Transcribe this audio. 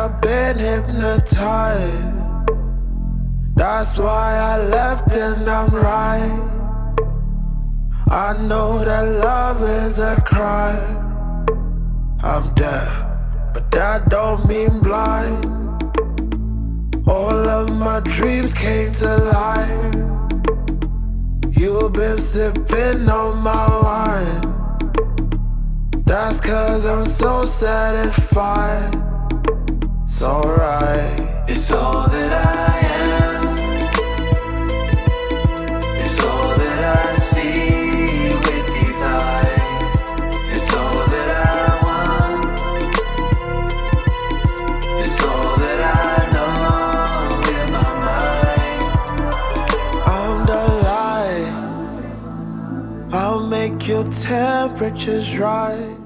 I've been hypnotized. That's why I left and I'm right. I know that love is a crime. I'm deaf, but that don't mean blind. All of my dreams came to life. You've been sipping on my wine. That's 'cause I'm so satisfied. It's alright. It's all that I am. It's all that I see with these eyes. It's all that I want. It's all that I know in my mind. I'm the light. I'll make your temperatures rise.